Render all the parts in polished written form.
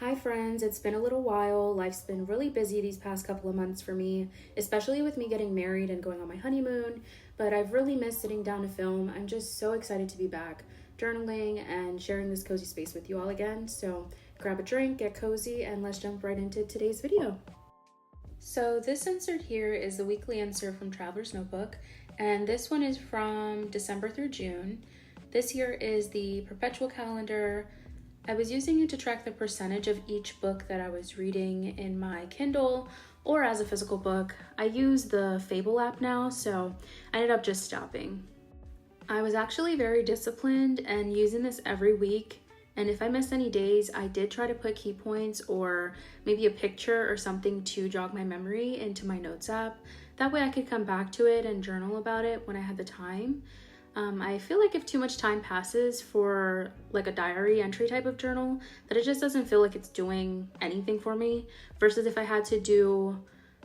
Hi friends, it's been a little while. Life's been really busy these past couple of months for me, especially with me getting married and going on my honeymoon, but I've really missed sitting down to film. I'm just so excited to be back, journaling and sharing this cozy space with you all again. So grab a drink, get cozy, and let's jump right into today's video. So this insert here is the weekly insert from Traveler's Notebook, and this one is from December through June. This here is the perpetual calendar. I was using it to track the percentage of each book that I was reading in my Kindle or as a physical book. I use the Fable app now, so I ended up just stopping. I was actually very disciplined and using this every week, and if I missed any days, I did try to put key points or maybe a picture or something to jog my memory into my notes app. That way I could come back to it and journal about it when I had the time. I feel like if too much time passes for like a diary entry type of journal, that it just doesn't feel like it's doing anything for me, versus if I had to do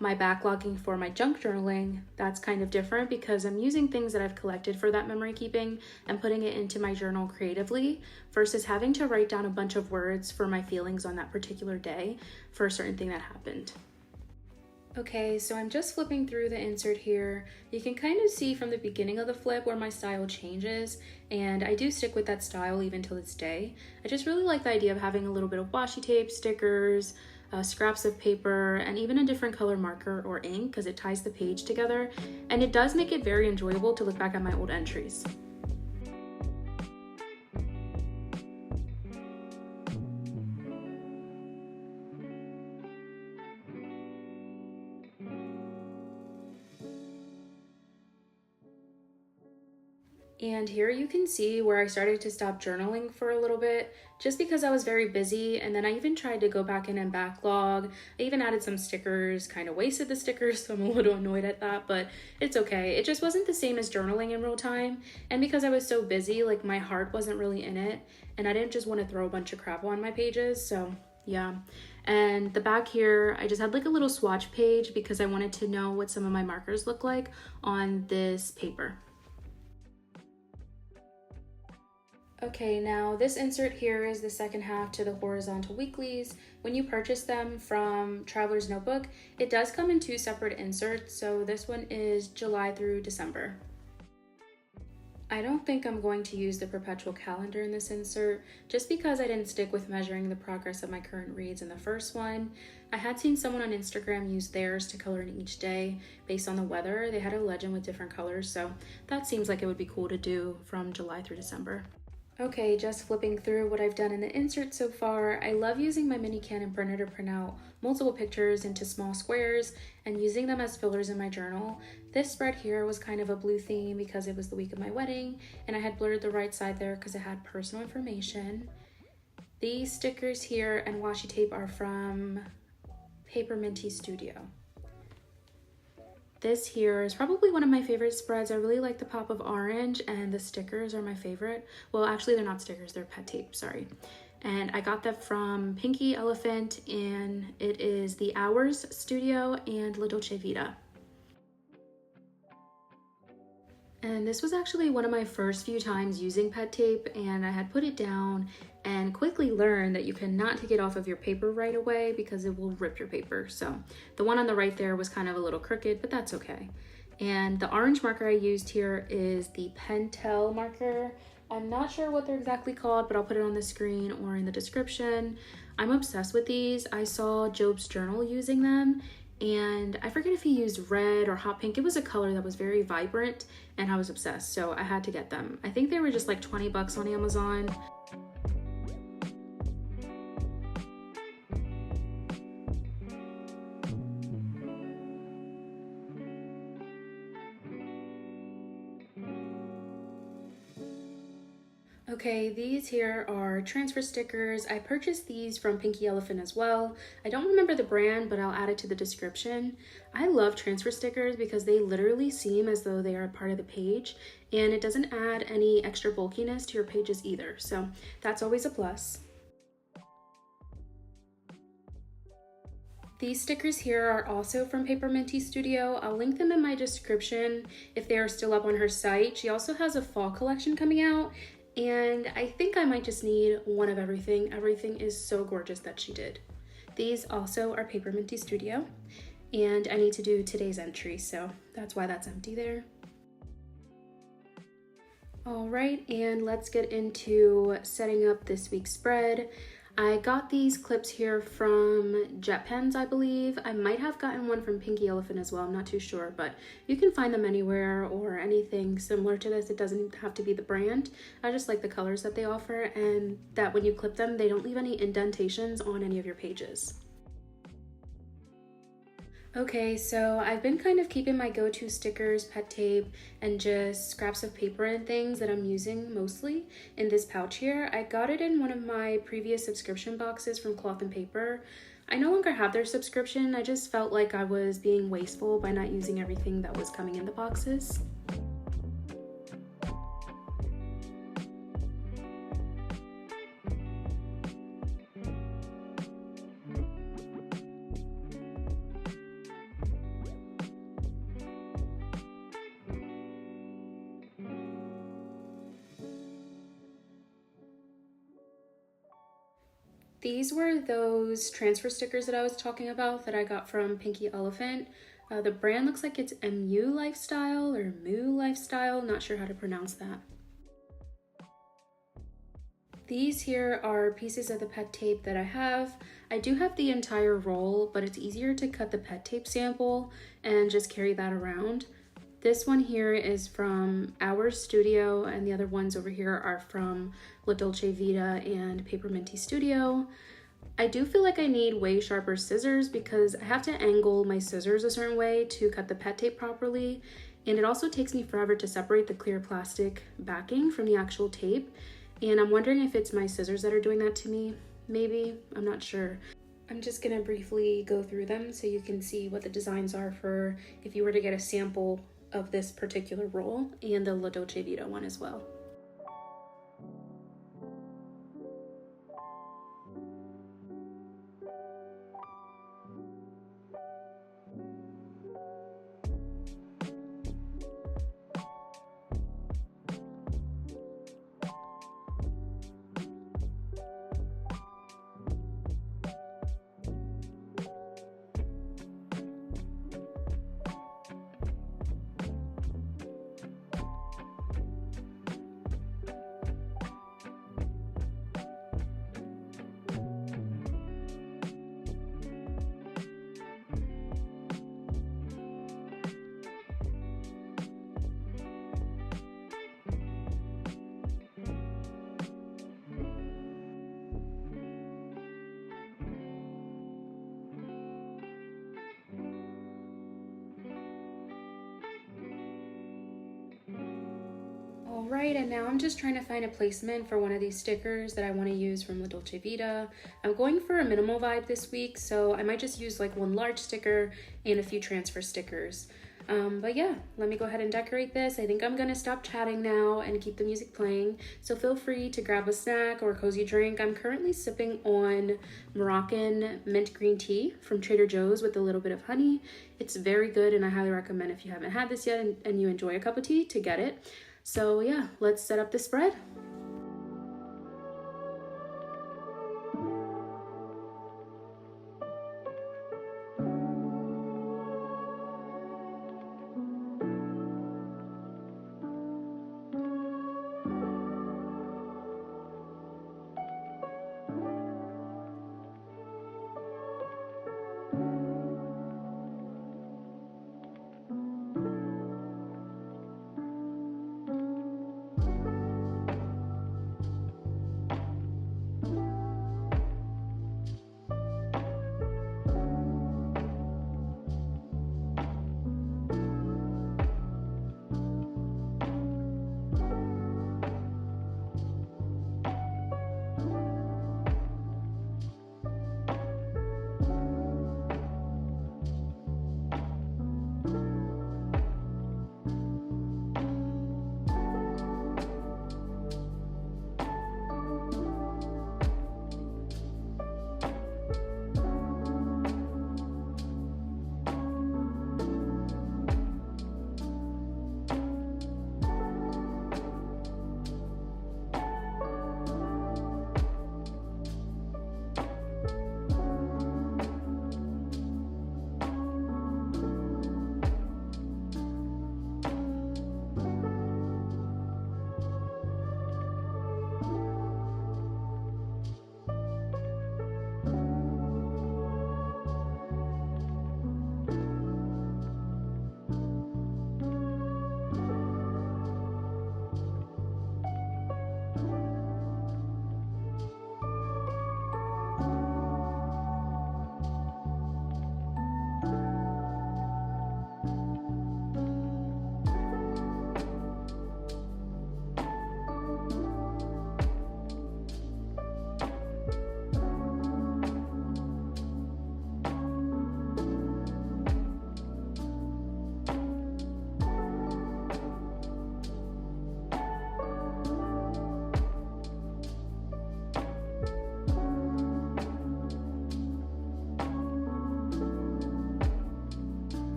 my backlogging for my junk journaling, that's kind of different because I'm using things that I've collected for that memory keeping and putting it into my journal creatively versus having to write down a bunch of words for my feelings on that particular day for a certain thing that happened. Okay, so I'm just flipping through the insert here. You can kind of see from the beginning of the flip where my style changes, and I do stick with that style even till this day. I just really like the idea of having a little bit of washi tape, stickers, scraps of paper, and even a different color marker or ink because it ties the page together, and it does make it very enjoyable to look back at my old entries. And here you can see where I started to stop journaling for a little bit just because I was very busy, and then I even tried to go back in and backlog. I even added some stickers, kind of wasted the stickers, so I'm a little annoyed at that, but it's okay. It just wasn't the same as journaling in real time, and because I was so busy, like my heart wasn't really in it, and I didn't just want to throw a bunch of crap on my pages, so yeah. And the back here, I just had like a little swatch page because I wanted to know what some of my markers look like on this paper. Okay, now this insert here is the second half to the horizontal weeklies. When you purchase them from Traveler's Notebook, it does come in two separate inserts, so this one is July through December. I don't think I'm going to use the perpetual calendar in this insert, just because I didn't stick with measuring the progress of my current reads in the first one. I had seen someone on Instagram use theirs to color in each day based on the weather. They had a legend with different colors, so that seems like it would be cool to do from July through December. Okay, just flipping through what I've done in the insert so far. I love using my mini Canon printer to print out multiple pictures into small squares and using them as fillers in my journal. This spread here was kind of a blue theme because it was the week of my wedding, and I had blurred the right side there because it had personal information. These stickers here and washi tape are from Paper Minty Studio. This here is probably one of my favorite spreads. I really like the pop of orange, and the stickers are my favorite. Well, actually they're not stickers, they're pet tape, sorry. And I got that from Pinky Elephant, and it is the Hours Studio and La Dolce Vita. And this was actually one of my first few times using pet tape, and I had put it down and quickly learned that you cannot take it off of your paper right away because it will rip your paper. So the one on the right there was kind of a little crooked, but that's okay. And the orange marker I used here is the Pentel marker. I'm not sure what they're exactly called, but I'll put it on the screen or in the description. I'm obsessed with these. I saw Job's Journal using them, and I forget if he used red or hot pink. It was a color that was very vibrant, and I was obsessed, so I had to get them. I think they were just like 20 bucks on Amazon. Okay, these here are transfer stickers. I purchased these from Pinky Elephant as well. I don't remember the brand, but I'll add it to the description. I love transfer stickers because they literally seem as though they are a part of the page, and it doesn't add any extra bulkiness to your pages either, so that's always a plus. These stickers here are also from Paper Minty Studio. I'll link them in my description if they are still up on her site. She also has a fall collection coming out, And I think I might just need one of everything. Everything is so gorgeous that she did. These also are Paper Minty Studio, and I need to do today's entry, so that's why that's empty there. All right, and let's get into setting up this week's spread. I got these clips here from Jet Pens, I believe. I might have gotten one from Pinky Elephant as well, I'm not too sure, but you can find them anywhere or anything similar to this. It doesn't have to be the brand. I just like the colors that they offer, and that when you clip them, they don't leave any indentations on any of your pages. Okay, so I've been kind of keeping my go-to stickers, pet tape, and just scraps of paper and things that I'm using mostly in this pouch here. I got it in one of my previous subscription boxes from Cloth and Paper. I no longer have their subscription. I just felt like I was being wasteful by not using everything that was coming in the boxes. These were those transfer stickers that I was talking about that I got from Pinky Elephant. The brand looks like it's MU Lifestyle or Moo Lifestyle, not sure how to pronounce that. These here are pieces of the pet tape that I have. I do have the entire roll, but it's easier to cut the pet tape sample and just carry that around. This one here is from Our Studio, and the other ones over here are from La Dolce Vita and Paper Minty Studio. I do feel like I need way sharper scissors because I have to angle my scissors a certain way to cut the pet tape properly, and it also takes me forever to separate the clear plastic backing from the actual tape, and I'm wondering if it's my scissors that are doing that to me. Maybe, I'm not sure. I'm just gonna briefly go through them so you can see what the designs are for if you were to get a sample of this particular roll, and the La Dolce Vita one as well. Alright, and now I'm just trying to find a placement for one of these stickers that I want to use from La Dolce Vita. I'm going for a minimal vibe this week, so I might just use like one large sticker and a few transfer stickers. But yeah, let me go ahead and decorate this. I think I'm gonna stop chatting now and keep the music playing, so feel free to grab a snack or a cozy drink. I'm currently sipping on Moroccan mint green tea from Trader Joe's with a little bit of honey. It's very good, and I highly recommend if you haven't had this yet and you enjoy a cup of tea to get it. So yeah, let's set up the spread.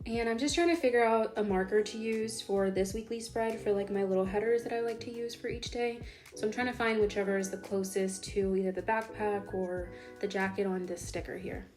And I'm just trying to figure out a marker to use for this weekly spread for like my little headers that I like to use for each day. So I'm trying to find whichever is the closest to either the backpack or the jacket on this sticker here.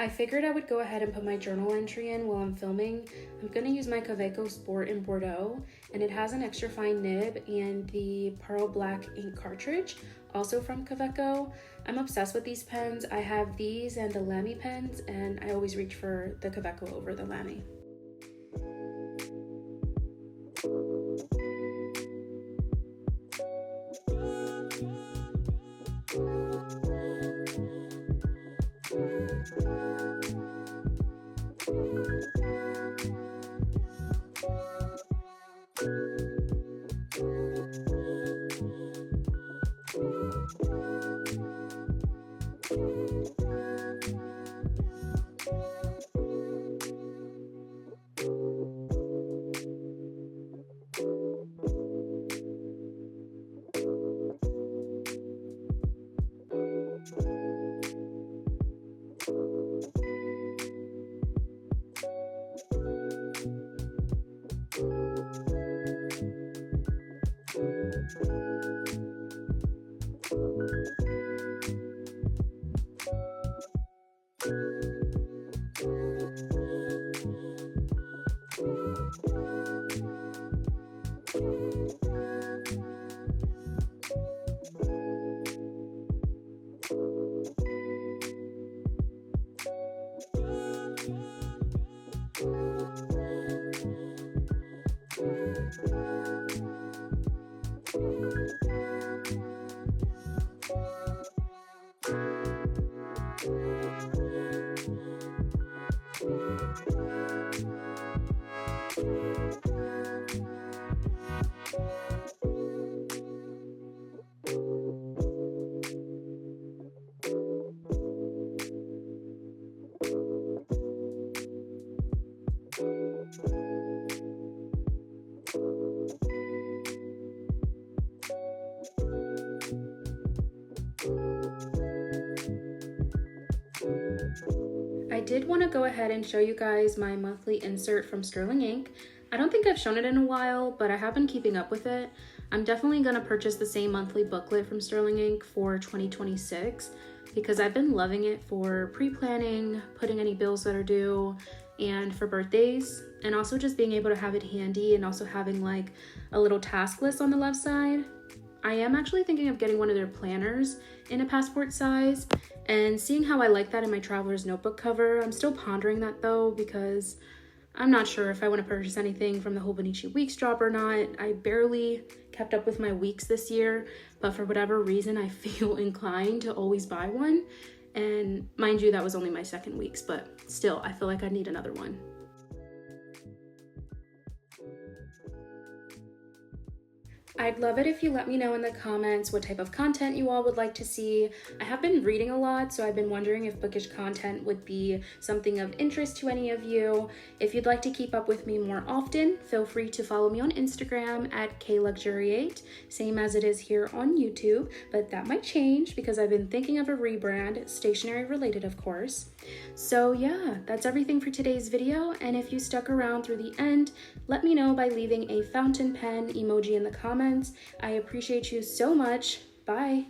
I figured I would go ahead and put my journal entry in while I'm filming. I'm going to use my Kaweco Sport in Bordeaux, and it has an extra fine nib and the Pearl Black ink cartridge, also from Kaweco. I'm obsessed with these pens. I have these and the Lamy pens, and I always reach for the Kaweco over the Lamy. did want to go ahead and show you guys my monthly insert from Sterling Ink. I don't think I've shown it in a while, but I have been keeping up with it. I'm definitely going to purchase the same monthly booklet from Sterling Ink for 2026 because I've been loving it for pre-planning, putting any bills that are due, and for birthdays, and also just being able to have it handy and also having like a little task list on the left side. I am actually thinking of getting one of their planners in a passport size and seeing how I like that in my traveler's notebook cover. I'm still pondering that though because I'm not sure if I want to purchase anything from the Hobonichi Weeks drop or not. I barely kept up with my weeks this year, but for whatever reason I feel inclined to always buy one. And mind you, that was only my second weeks, but still I feel like I need another one. I'd love it if you let me know in the comments what type of content you all would like to see. I have been reading a lot, so I've been wondering if bookish content would be something of interest to any of you. If you'd like to keep up with me more often, feel free to follow me on Instagram at kluxuriate, same as it is here on YouTube, but that might change because I've been thinking of a rebrand, stationery related of course. So yeah, that's everything for today's video, and if you stuck around through the end, let me know by leaving a fountain pen emoji in the comments. I appreciate you so much. Bye.